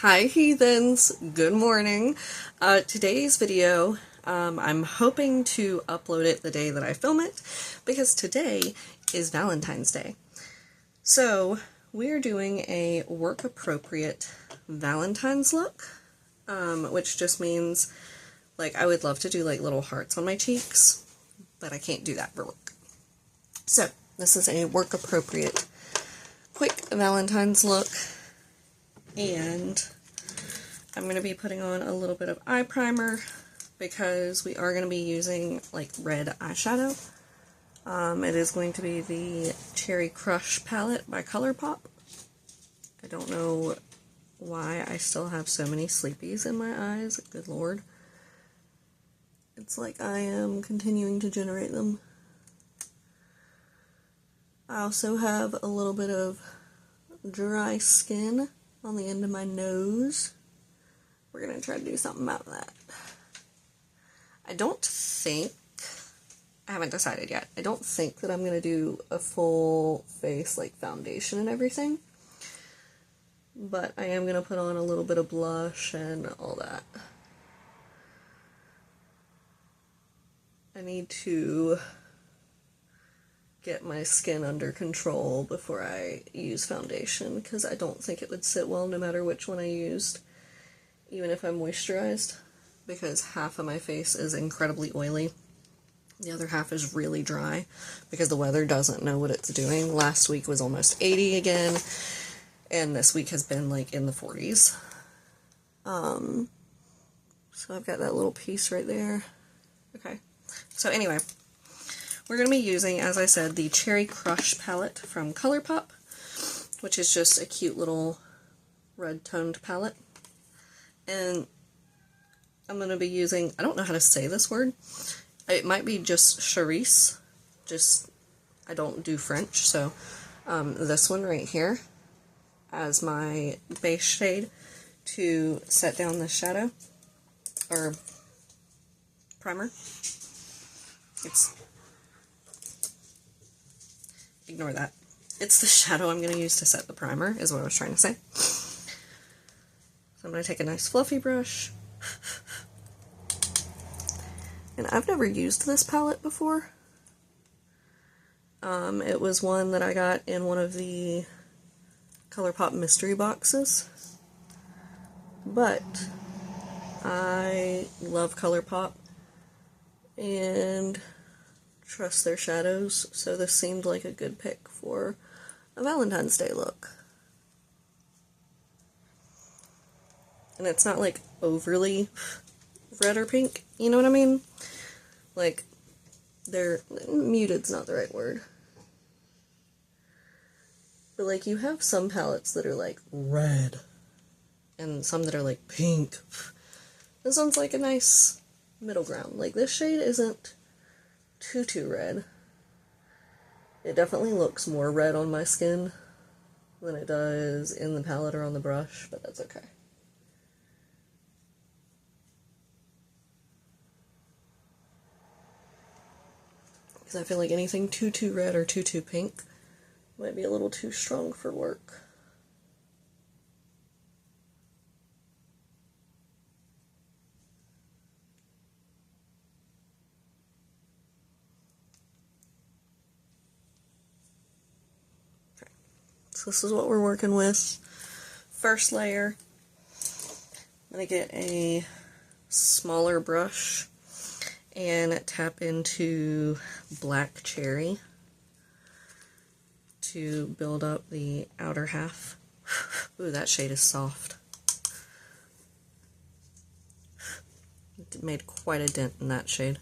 Hi heathens, good morning. Today's video, I'm hoping to upload it the day that I film it because today is Valentine's Day. So we're doing a work appropriate Valentine's look, which just means like I would love to do like little hearts on my cheeks, but I can't do that for work. So this is a work appropriate quick Valentine's look. And I'm going to be putting on a little bit of eye primer because we are going to be using like red eyeshadow. It is going to be the Cherry Crush palette by ColourPop. I don't know why I still have so many sleepies in my eyes. Good lord. It's like I am continuing to generate them. I also have a little bit of dry skin on the end of my nose. We're going to try to do something about that. I haven't decided yet. I don't think that I'm going to do a full face like foundation and everything. But I am going to put on a little bit of blush and all that. I need to get my skin under control before I use foundation because I don't think it would sit well no matter which one I used, even if I'm moisturized, because half of my face is incredibly oily. The other half is really dry because the weather doesn't know what it's doing. Last week was almost 80 again, and this week has been like in the 40s. So I've got that little piece right there. Okay, so anyway, we're going to be using, as I said, the Cherry Crush palette from ColourPop, which is just a cute little red-toned palette. And I'm going to be using, I don't know how to say this word. It might be just Charisse. I don't do French, so this one right here as my base shade to set down the shadow, or primer. Ignore that. It's the shadow I'm going to use to set the primer, is what I was trying to say. So I'm going to take a nice fluffy brush. And I've never used this palette before. It was one that I got in one of the ColourPop mystery boxes. But I love ColourPop and trust their shadows, so this seemed like a good pick for a Valentine's Day look. And it's not like overly red or pink, you know what I mean? Like, muted's not the right word. But like, you have some palettes that are like red, and some that are like pink. This one's like a nice middle ground. Like, this shade isn't too red. It definitely looks more red on my skin than it does in the palette or on the brush, but that's okay. Because I feel like anything too red or too pink might be a little too strong for work. So this is what we're working with. First layer, I'm going to get a smaller brush and tap into Black Cherry to build up the outer half. Ooh, that shade is soft. It made quite a dent in that shade.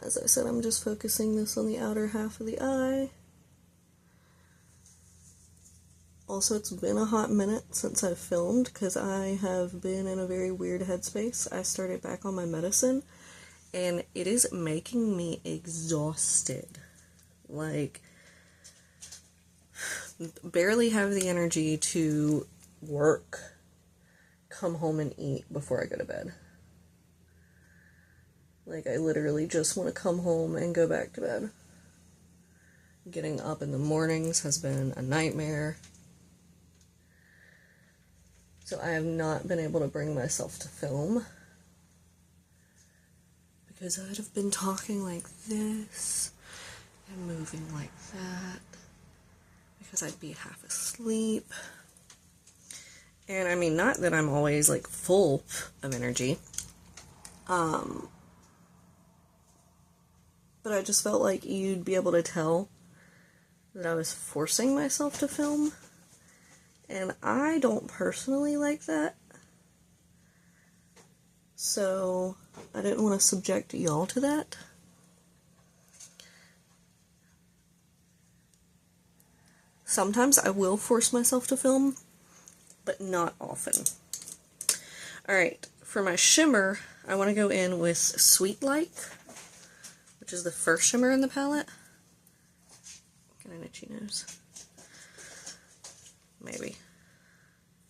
As I said, I'm just focusing this on the outer half of the eye. Also, it's been a hot minute since I've filmed because I have been in a very weird headspace. I started back on my medicine and it is making me exhausted. Like, barely have the energy to work, come home and eat before I go to bed. Like, I literally just want to come home and go back to bed. Getting up in the mornings has been a nightmare. So I have not been able to bring myself to film because I'd have been talking like this and moving like that because I'd be half asleep. And I mean, not that I'm always like full of energy, but I just felt like you'd be able to tell that I was forcing myself to film. And I don't personally like that. So I didn't want to subject y'all to that. Sometimes I will force myself to film, but not often. Alright, for my shimmer, I want to go in with Sweet Like, which is the first shimmer in the palette. Get an itchy nose. Maybe.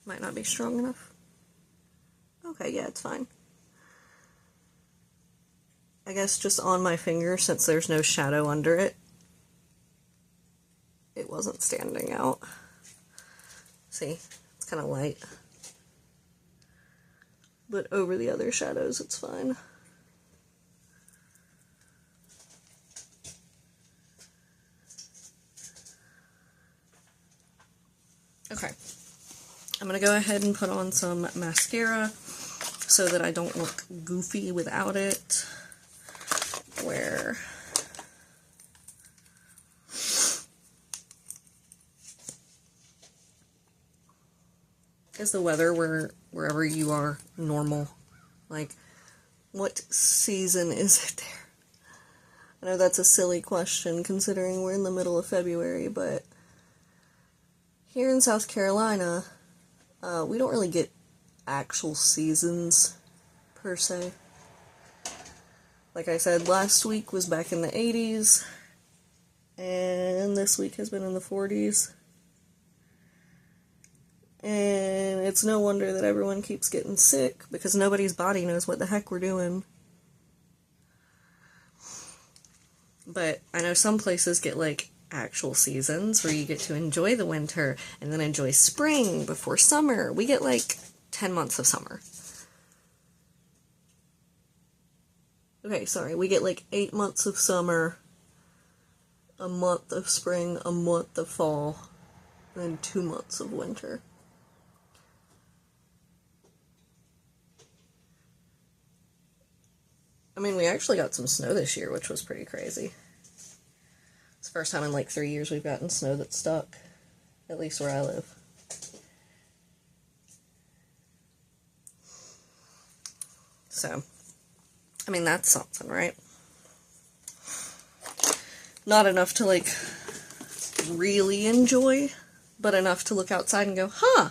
Might not be strong enough. Okay, yeah, it's fine. I guess just on my finger, since there's no shadow under it, it wasn't standing out. See, it's kind of light. But over the other shadows, it's fine. Okay. I'm going to go ahead and put on some mascara so that I don't look goofy without it. Where is the weather wherever you are normal? Like, what season is it there? I know that's a silly question considering we're in the middle of February, but here in South Carolina, we don't really get actual seasons, per se. Like I said, last week was back in the 80s, and this week has been in the 40s. And it's no wonder that everyone keeps getting sick, because nobody's body knows what the heck we're doing. But I know some places get, like, actual seasons where you get to enjoy the winter and then enjoy spring before summer. We get like 10 months of summer. Okay, sorry, we get like 8 months of summer, a month of spring, a month of fall, and then 2 months of winter. I mean, we actually got some snow this year, which was pretty crazy. It's the first time in like 3 years we've gotten snow that stuck, at least where I live. So, I mean, that's something, right? Not enough to, like, really enjoy, but enough to look outside and go, huh,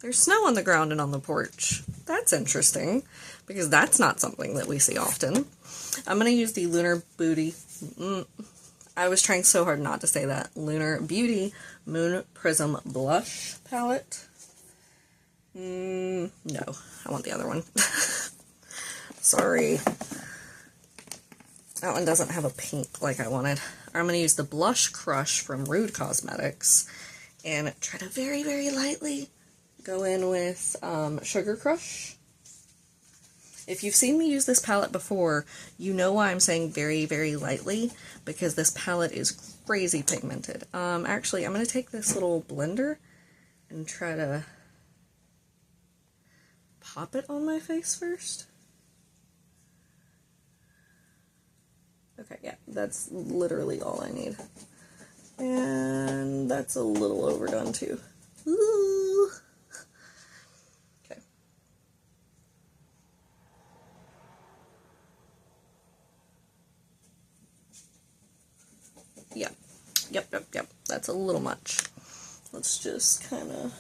there's snow on the ground and on the porch. That's interesting, because that's not something that we see often. I'm going to use the Lunar Beauty, I was trying so hard not to say that, Lunar Beauty Moon Prism Blush Palette. No, I want the other one. Sorry. That one doesn't have a pink like I wanted. I'm going to use the Blush Crush from Rude Cosmetics and try to very, very lightly go in with Sugar Crush. If you've seen me use this palette before, you know why I'm saying very, very lightly, because this palette is crazy pigmented. Actually, I'm going to take this little blender and try to pop it on my face first. Okay, yeah, that's literally all I need. And that's a little overdone too. Ooh. Okay. Yeah. Yep. That's a little much. Let's just kind of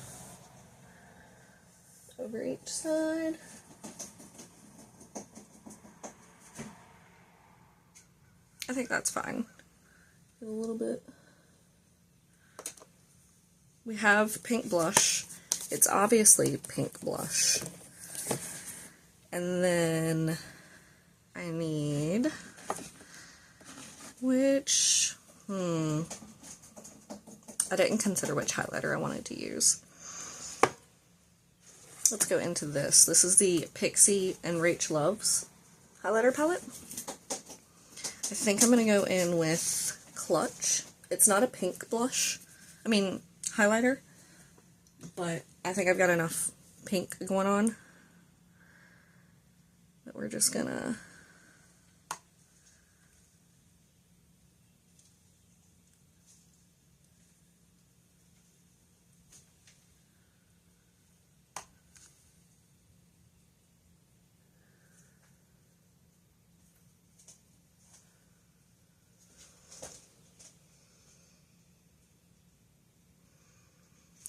over each side. I think that's fine. A little bit. We have pink blush. It's obviously pink blush. And then I need, which I didn't consider which highlighter I wanted to use. Let's go into this. This is the Pixie and Rach Loves highlighter palette. I think I'm going to go in with Clutch. It's not a pink blush. I mean, highlighter. But I think I've got enough pink going on that we're just going to...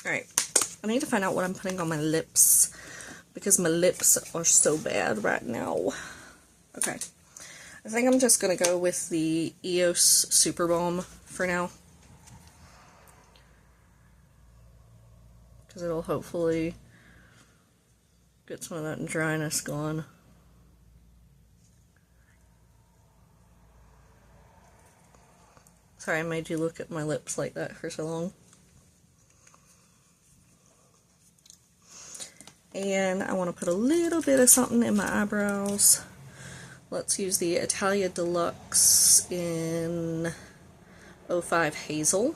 Alright, I need to find out what I'm putting on my lips, because my lips are so bad right now. Okay, I think I'm just going to go with the EOS Super Balm for now, because it'll hopefully get some of that dryness gone. Sorry I made you look at my lips like that for so long. And I want to put a little bit of something in my eyebrows. Let's use the Italia Deluxe in 05 Hazel.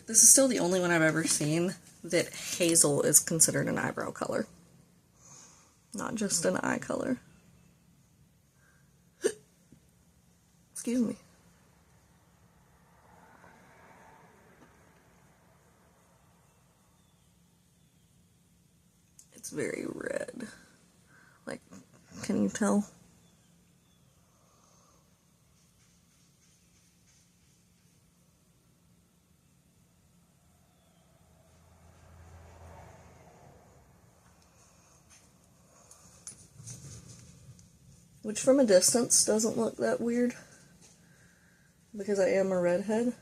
This is still the only one I've ever seen that hazel is considered an eyebrow color. Not just an eye color. Excuse me. It's very red. Like, can you tell? Which from a distance doesn't look that weird, because I am a redhead.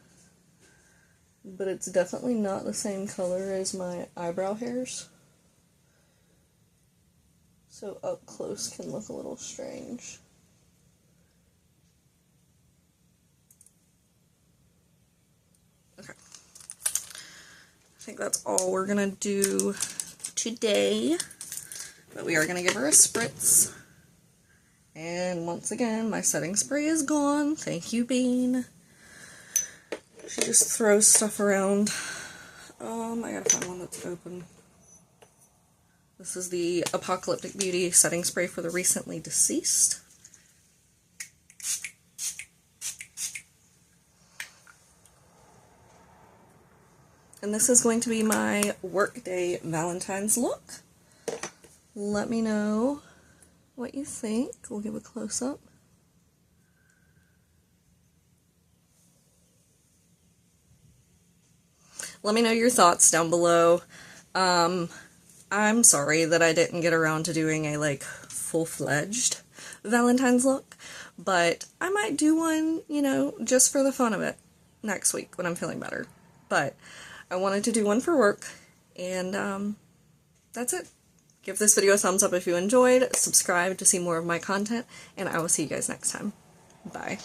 But it's definitely not the same color as my eyebrow hairs. So up close can look a little strange. Okay. I think that's all we're gonna do today. But we are gonna give her a spritz. And once again, my setting spray is gone. Thank you, Bean. She just throws stuff around. I gotta find one that's open. This is the Apocalyptic Beauty setting spray for the recently deceased. And this is going to be my workday Valentine's look. Let me know what you think. We'll give a close-up. Let me know your thoughts down below. I'm sorry that I didn't get around to doing a, like, full-fledged Valentine's look, but I might do one, you know, just for the fun of it next week when I'm feeling better. But I wanted to do one for work, and that's it. Give this video a thumbs up if you enjoyed, subscribe to see more of my content, and I will see you guys next time. Bye.